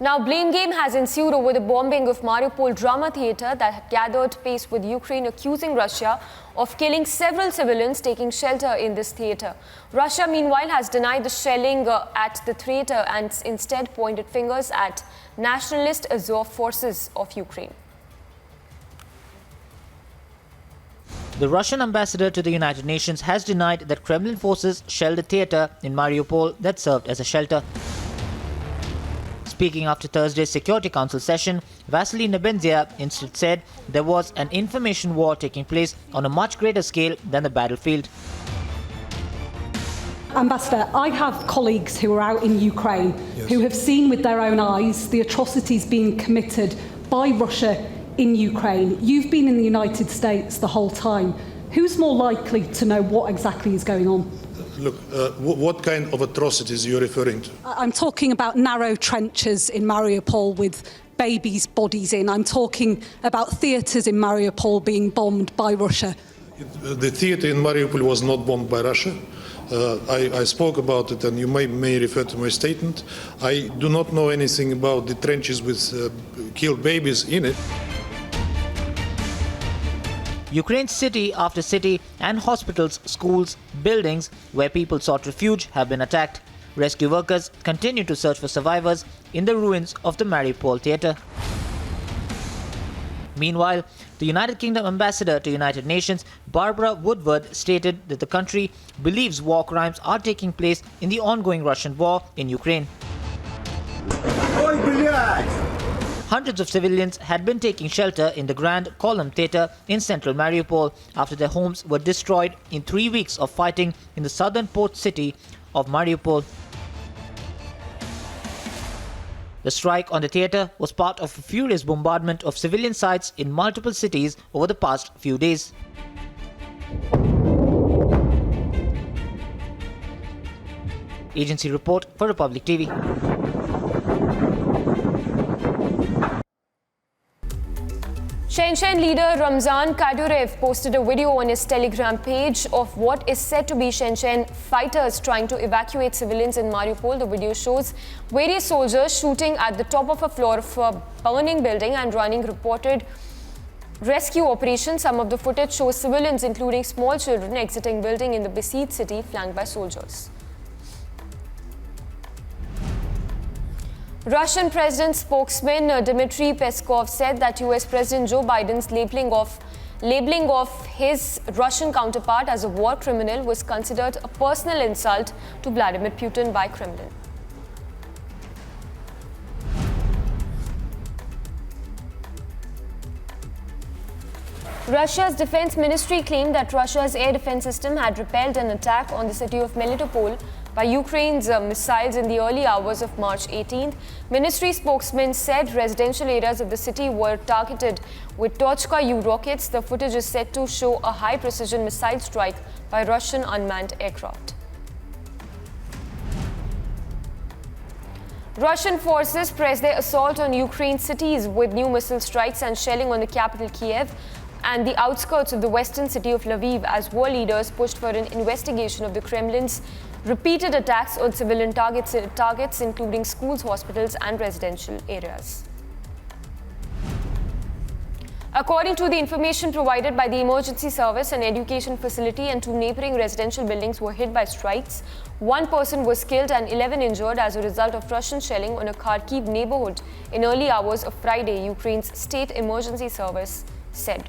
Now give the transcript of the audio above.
Now, blame game has ensued over the bombing of Mariupol drama theatre that had gathered pace, with Ukraine accusing Russia of killing several civilians taking shelter in this theatre. Russia, meanwhile, has denied the shelling at the theatre and instead pointed fingers at nationalist Azov forces of Ukraine. The Russian ambassador to the United Nations has denied that Kremlin forces shelled a theatre in Mariupol that served as a shelter. Speaking after Thursday's Security Council session, Vasily Nebenzia instead said there was an information war taking place on a much greater scale than the battlefield. Ambassador, I have colleagues who are out in Ukraine who have seen with their own eyes the atrocities being committed by Russia in Ukraine. You've been in the United States the whole time. Who's more likely to know what exactly is going on? Look, what kind of atrocities are you referring to? I'm talking about narrow trenches in Mariupol with babies' bodies in. I'm talking about theatres in Mariupol being bombed by Russia. The theatre in Mariupol was not bombed by Russia. I spoke about it, and you may refer to my statement. I do not know anything about the trenches with killed babies in it. Ukraine's city after city and hospitals, schools, buildings where people sought refuge have been attacked. Rescue workers continue to search for survivors in the ruins of the Mariupol theatre. Meanwhile, the United Kingdom ambassador to United Nations, Barbara Woodward, stated that the country believes war crimes are taking place in the ongoing Russian war in Ukraine. Hundreds of civilians had been taking shelter in the Grand Column Theatre in central Mariupol after their homes were destroyed in 3 weeks of fighting in the southern port city of Mariupol. The strike on the theatre was part of a furious bombardment of civilian sites in multiple cities over the past few days. Agency report for Republic TV. Chechen leader Ramzan Kadyrov posted a video on his Telegram page of what is said to be Chechen fighters trying to evacuate civilians in Mariupol. The video shows various soldiers shooting at the top of a floor of a burning building and running reported rescue operations. Some of the footage shows civilians, including small children, exiting building in the besieged city flanked by soldiers. Russian president spokesman Dmitry Peskov said that US President Joe Biden's labeling of his Russian counterpart as a war criminal was considered a personal insult to Vladimir Putin by Kremlin. Russia's defense ministry claimed that Russia's air defense system had repelled an attack on the city of Mariupol by Ukraine's missiles in the early hours of March 18th. Ministry spokesman said residential areas of the city were targeted with Tochka-U rockets. The footage is said to show a high-precision missile strike by Russian unmanned aircraft. Russian forces pressed their assault on Ukraine cities with new missile strikes and shelling on the capital Kiev and the outskirts of the western city of Lviv as world leaders pushed for an investigation of the Kremlin's repeated attacks on civilian targets including schools, hospitals and residential areas. According to the information provided by the emergency service, an education facility and 2 neighboring residential buildings were hit by strikes. 1 person was killed and 11 injured as a result of Russian shelling on a Kharkiv neighborhood in early hours of Friday, Ukraine's state emergency service said.